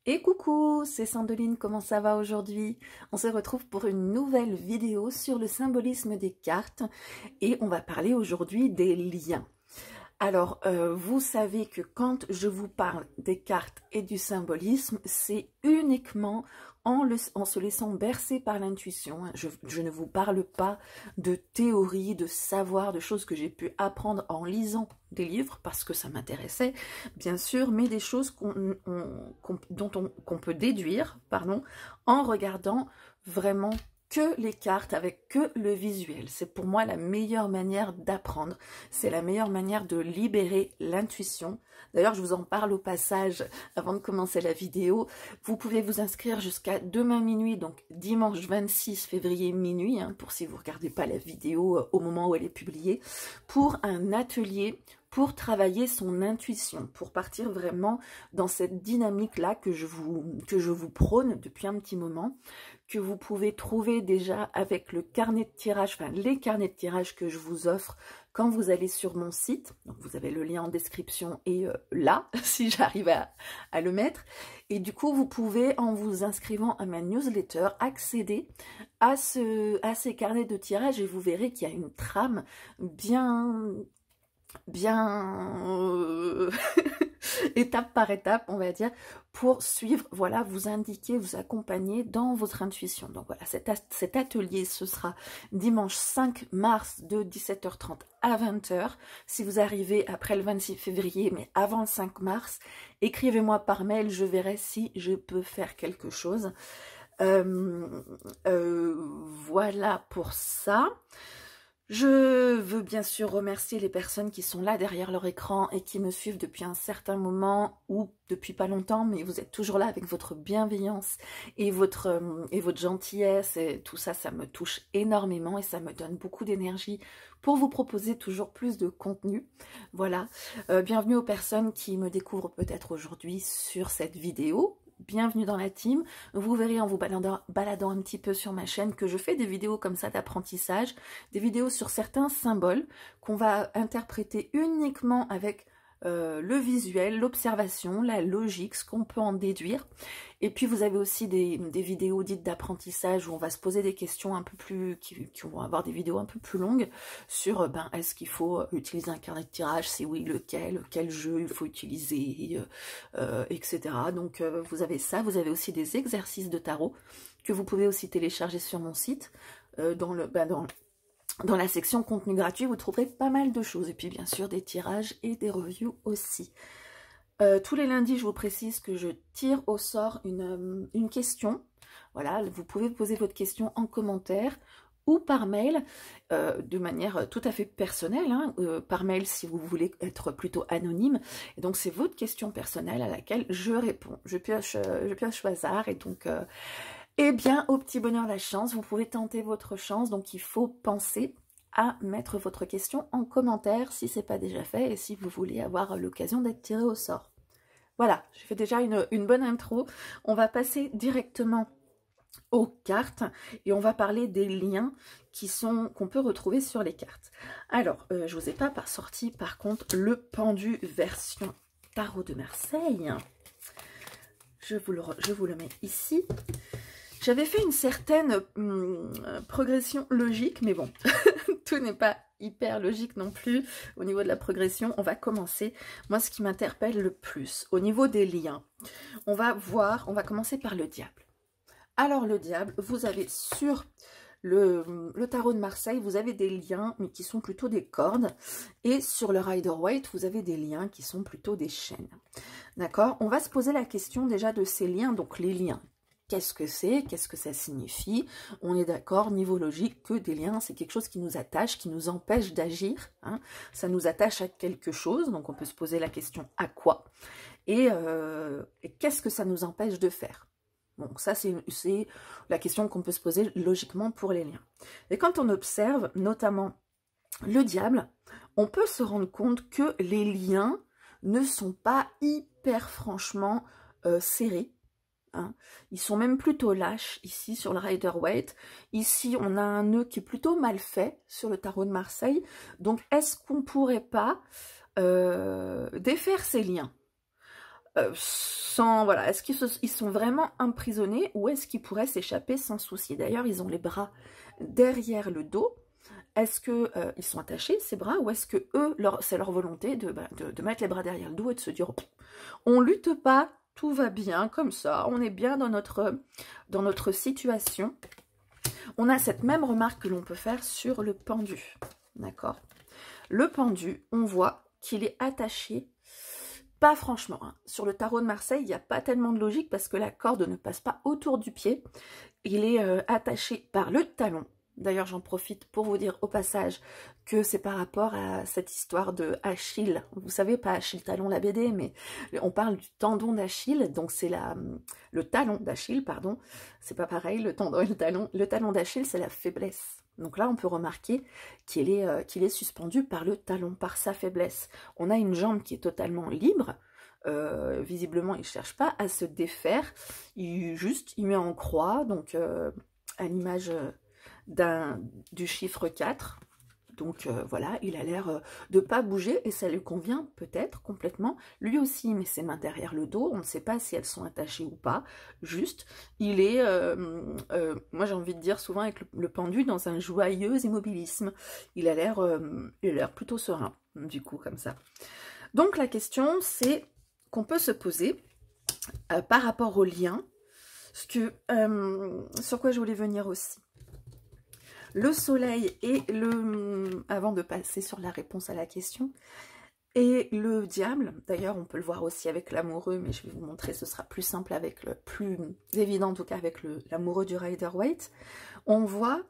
Et coucou, c'est Sandeline, comment ça va aujourd'hui? On se retrouve pour une nouvelle vidéo sur le symbolisme des cartes et on va parler aujourd'hui des liens. Alors, vous savez que quand je vous parle des cartes et du symbolisme, c'est uniquement en se laissant bercer par l'intuition. Je ne vous parle pas de théorie, de savoir, de choses que j'ai pu apprendre en lisant des livres, parce que ça m'intéressait, bien sûr, mais des choses qu'on peut déduire, pardon, en regardant vraiment que les cartes, avec que le visuel. C'est pour moi la meilleure manière d'apprendre. C'est la meilleure manière de libérer l'intuition. D'ailleurs, je vous en parle au passage avant de commencer la vidéo. Vous pouvez vous inscrire jusqu'à demain minuit, donc dimanche 26 février minuit, hein, pour si vous ne regardez pas la vidéo au moment où elle est publiée, pour un atelier pour travailler son intuition, pour partir vraiment dans cette dynamique-là que je vous prône depuis un petit moment, que vous pouvez trouver déjà avec le carnet de tirage, enfin les carnets de tirage que je vous offre quand vous allez sur mon site. Donc vous avez le lien en description et là, si j'arrive à le mettre. Et du coup, vous pouvez, en vous inscrivant à ma newsletter, accéder à ces carnets de tirage et vous verrez qu'il y a une trame bien étape par étape, on va dire, pour suivre, voilà, vous indiquer, vous accompagner dans votre intuition. Donc voilà, cet atelier, ce sera dimanche 5 mars de 17h30 à 20h. Si vous arrivez après le 26 février, mais avant le 5 mars, écrivez-moi par mail, je verrai si je peux faire quelque chose. Voilà pour ça. Je veux bien sûr remercier les personnes qui sont là derrière leur écran et qui me suivent depuis un certain moment ou depuis pas longtemps, mais vous êtes toujours là avec votre bienveillance et votre gentillesse et tout ça, ça me touche énormément et ça me donne beaucoup d'énergie pour vous proposer toujours plus de contenu. Voilà, bienvenue aux personnes qui me découvrent peut-être aujourd'hui sur cette vidéo. Bienvenue dans la team. Vous verrez en vous baladant un petit peu sur ma chaîne que je fais des vidéos comme ça d'apprentissage, des vidéos sur certains symboles qu'on va interpréter uniquement avec le visuel, l'observation, la logique, ce qu'on peut en déduire. Et puis vous avez aussi des vidéos dites d'apprentissage où on va se poser des questions un peu plus, qui vont avoir des vidéos un peu plus longues sur est-ce qu'il faut utiliser un carnet de tirage, si oui, lequel, quel jeu il faut utiliser, etc. Donc vous avez ça, vous avez aussi des exercices de tarot que vous pouvez aussi télécharger sur mon site, dans la section contenu gratuit, vous trouverez pas mal de choses. Et puis bien sûr des tirages et des reviews aussi. Tous les lundis, je vous précise que je tire au sort une question. Voilà, vous pouvez poser votre question en commentaire ou par mail, de manière tout à fait personnelle, hein, par mail si vous voulez être plutôt anonyme. Et donc c'est votre question personnelle à laquelle je réponds. Je pioche au hasard et donc... Eh bien, au petit bonheur la chance, vous pouvez tenter votre chance, donc il faut penser à mettre votre question en commentaire si ce n'est pas déjà fait et si vous voulez avoir l'occasion d'être tiré au sort. Voilà, j'ai fait déjà une bonne intro. On va passer directement aux cartes et on va parler des liens qu'on peut retrouver sur les cartes. Alors, je ne vous ai pas sorti par contre le pendu version tarot de Marseille. Je vous le mets ici. J'avais fait une certaine progression logique, mais bon, tout n'est pas hyper logique non plus au niveau de la progression. On va commencer, moi ce qui m'interpelle le plus, au niveau des liens. On va commencer par le diable. Alors le diable, vous avez sur le tarot de Marseille, vous avez des liens, mais qui sont plutôt des cordes. Et sur le Rider-Waite, vous avez des liens qui sont plutôt des chaînes. D'accord? On va se poser la question déjà de ces liens, donc les liens. Qu'est-ce que c'est? Qu'est-ce que ça signifie? On est d'accord, niveau logique, que des liens, c'est quelque chose qui nous attache, qui nous empêche d'agir. Hein. Ça nous attache à quelque chose, donc on peut se poser la question à quoi? Et qu'est-ce que ça nous empêche de faire? Bon, ça c'est la question qu'on peut se poser logiquement pour les liens. Et quand on observe, notamment le diable, on peut se rendre compte que les liens ne sont pas hyper franchement serrés. Hein. Ils sont même plutôt lâches ici sur le Rider-Waite. Ici, on a un nœud qui est plutôt mal fait sur le tarot de Marseille. Donc, est-ce qu'on pourrait pas défaire ces liens? sans, voilà, est-ce qu'ils sont vraiment emprisonnés ou est-ce qu'ils pourraient s'échapper sans souci? D'ailleurs, ils ont les bras derrière le dos. Est-ce que ils sont attachés, ces bras, ou est-ce que eux, c'est leur volonté de mettre les bras derrière le dos et de se dire, on lutte pas, tout va bien, comme ça, on est bien dans notre situation. On a cette même remarque que l'on peut faire sur le pendu, d'accord? Le pendu, on voit qu'il est attaché, pas franchement, hein. Sur le tarot de Marseille, il n'y a pas tellement de logique parce que la corde ne passe pas autour du pied. Il est attaché par le talon. D'ailleurs, j'en profite pour vous dire au passage que c'est par rapport à cette histoire de Achille. Vous savez, pas Achille Talon, la BD, mais on parle du tendon d'Achille. Donc, c'est le talon d'Achille, pardon. C'est pas pareil, le tendon et le talon. Le talon d'Achille, c'est la faiblesse. Donc là, on peut remarquer qu'il est suspendu par le talon, par sa faiblesse. On a une jambe qui est totalement libre. Visiblement, il ne cherche pas à se défaire. Il met en croix, donc à l'image du chiffre 4. Donc voilà, il a l'air de ne pas bouger et ça lui convient peut-être complètement. Lui aussi met ses mains derrière le dos, on ne sait pas si elles sont attachées ou pas. Juste, il est, moi j'ai envie de dire souvent avec le pendu, dans un joyeux immobilisme. Il a l'air plutôt serein, du coup, comme ça. Donc la question, c'est qu'on peut se poser par rapport au lien, sur quoi je voulais venir aussi. Le soleil et avant de passer sur la réponse à la question, et le diable, d'ailleurs on peut le voir aussi avec l'amoureux, mais je vais vous montrer, ce sera plus simple avec plus évident en tout cas avec l'amoureux du Rider-Waite. On voit,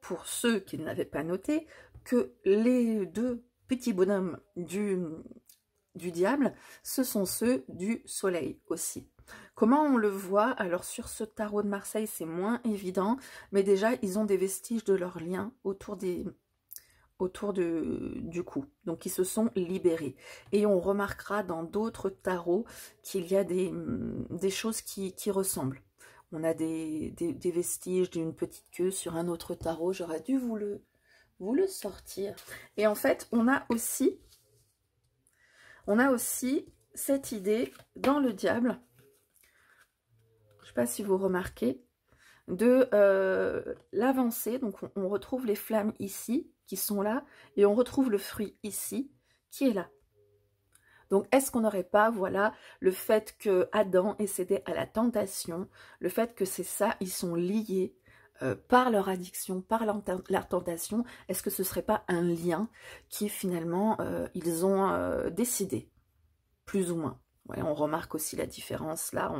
pour ceux qui ne l'avaient pas noté, que les deux petits bonhommes du diable, ce sont ceux du soleil aussi. Comment on le voit? Alors sur ce tarot de Marseille, c'est moins évident, mais déjà, ils ont des vestiges de leur lien autour du cou. Donc, ils se sont libérés. Et on remarquera dans d'autres tarots qu'il y a des choses qui ressemblent. On a des vestiges d'une petite queue sur un autre tarot. J'aurais dû vous le sortir. Et en fait, on a aussi cette idée dans le diable, je ne sais pas si vous remarquez, de l'avancée. Donc on retrouve les flammes ici, qui sont là, et on retrouve le fruit ici, qui est là. Donc est-ce qu'on n'aurait pas, voilà, le fait que Adam ait cédé à la tentation, le fait que c'est ça, ils sont liés par leur addiction, par leur tentation, est-ce que ce ne serait pas un lien qui finalement ils ont décidé, plus ou moins? Ouais, on remarque aussi la différence. Là,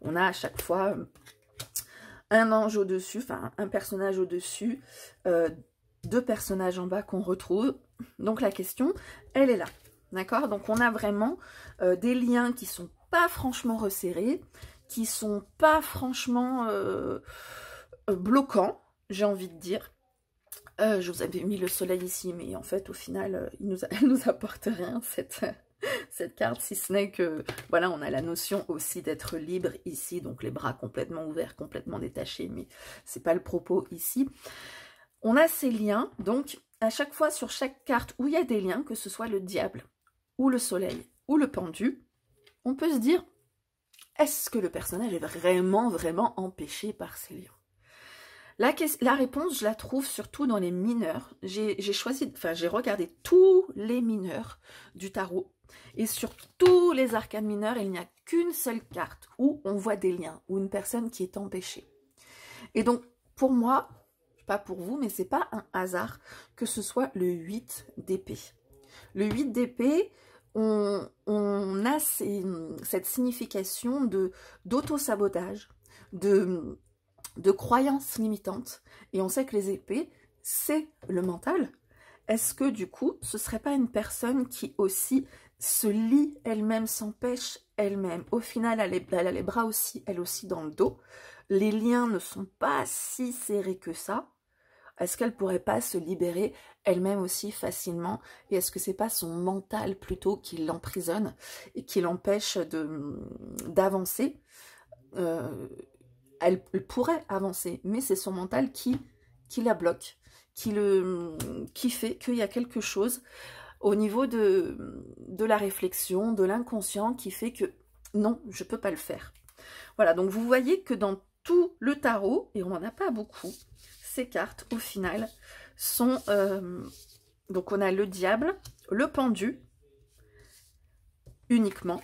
on a à chaque fois un ange au-dessus, enfin un personnage au-dessus, deux personnages en bas qu'on retrouve. Donc la question, elle est là. D'accord? Donc on a vraiment des liens qui sont pas franchement resserrés, qui sont pas franchement bloquants, j'ai envie de dire. Je vous avais mis le soleil ici, mais en fait, au final, elle nous apporte rien, cette carte, si ce n'est que, voilà, on a la notion aussi d'être libre ici, donc les bras complètement ouverts, complètement détachés, mais c'est pas le propos ici. On a ces liens, donc à chaque fois sur chaque carte où il y a des liens, que ce soit le diable, ou le soleil, ou le pendu, on peut se dire, est-ce que le personnage est vraiment, vraiment empêché par ces liens? La réponse, je la trouve surtout dans les mineurs. J'ai regardé tous les mineurs du tarot. Et sur tous les arcanes mineurs, il n'y a qu'une seule carte où on voit des liens, ou une personne qui est empêchée. Et donc, pour moi, pas pour vous, mais c'est pas un hasard que ce soit le 8 d'épée. Le 8 d'épée, on a cette signification d'auto-sabotage, de croyances limitantes, et on sait que les épées, c'est le mental. Est-ce que du coup, ce serait pas une personne qui aussi se lie elle-même, s'empêche elle-même? Au final, elle a les bras aussi, elle aussi dans le dos. Les liens ne sont pas si serrés que ça. Est-ce qu'elle pourrait pas se libérer elle-même aussi facilement? Et est-ce que c'est pas son mental plutôt qui l'emprisonne et qui l'empêche d'avancer? Elle pourrait avancer, mais c'est son mental qui la bloque, qui fait qu'il y a quelque chose au niveau de la réflexion, de l'inconscient, qui fait que non, je ne peux pas le faire. Voilà, donc vous voyez que dans tout le tarot, et on n'en a pas beaucoup, ces cartes, au final, sont... donc on a le diable, le pendu, uniquement.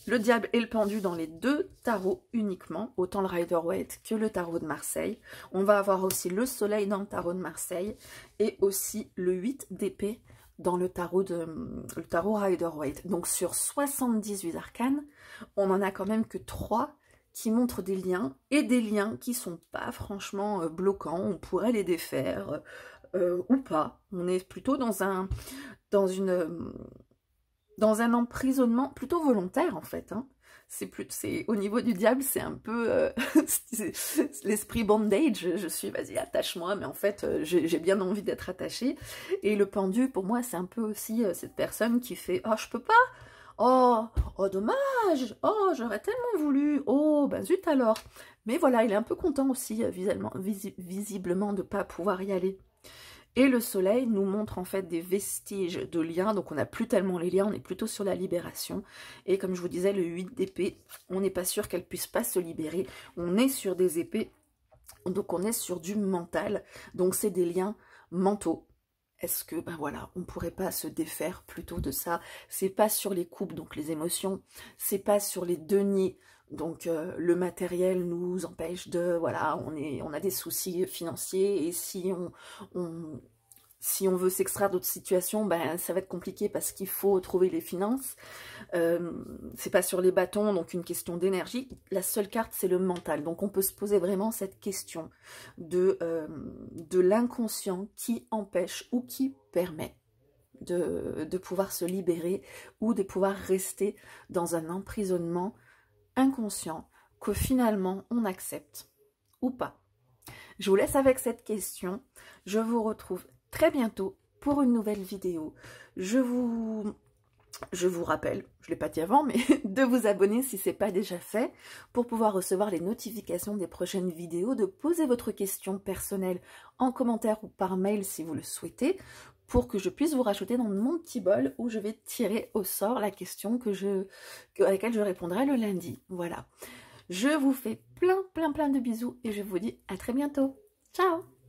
Le diable et le pendu dans les deux tarots uniquement, autant le Rider-Waite que le tarot de Marseille. On va avoir aussi le soleil dans le tarot de Marseille et aussi le 8 d'épée dans le tarot Rider-Waite. Donc sur 78 arcanes, on n'en a quand même que 3 qui montrent des liens et des liens qui sont pas franchement bloquants. On pourrait les défaire ou pas. On est plutôt dans un emprisonnement plutôt volontaire en fait. Hein. Au niveau du diable, c'est un peu l'esprit bondage. Je suis, vas-y, attache-moi, mais en fait, j'ai bien envie d'être attachée. Et le pendu, pour moi, c'est un peu aussi cette personne qui fait, oh, je peux pas. Oh, oh, dommage. Oh, j'aurais tellement voulu. Oh, ben zut alors. Mais voilà, il est un peu content aussi, visiblement, de ne pas pouvoir y aller. Et le soleil nous montre en fait des vestiges de liens, donc on n'a plus tellement les liens, on est plutôt sur la libération. Et comme je vous disais, le 8 d'épée, on n'est pas sûr qu'elle puisse pas se libérer. On est sur des épées, donc on est sur du mental, donc c'est des liens mentaux. Est-ce que, ben voilà, on pourrait pas se défaire plutôt de ça? C'est pas sur les coupes, donc les émotions, c'est pas sur les deniers. Donc le matériel nous empêche de, voilà, on a des soucis financiers et si on veut s'extraire d'autres situations, ben ça va être compliqué parce qu'il faut trouver les finances. C'est pas sur les bâtons, donc une question d'énergie. La seule carte, c'est le mental. Donc on peut se poser vraiment cette question de l'inconscient qui empêche ou qui permet de pouvoir se libérer ou de pouvoir rester dans un emprisonnement inconscient que finalement on accepte ou pas. Je vous laisse avec cette question. Je vous retrouve très bientôt pour une nouvelle vidéo. Je vous rappelle, je ne l'ai pas dit avant, mais de vous abonner si ce n'est pas déjà fait pour pouvoir recevoir les notifications des prochaines vidéos, de poser votre question personnelle en commentaire ou par mail si vous le souhaitez, pour que je puisse vous rajouter dans mon petit bol où je vais tirer au sort la question à laquelle je répondrai le lundi. Voilà. Je vous fais plein de bisous et je vous dis à très bientôt. Ciao!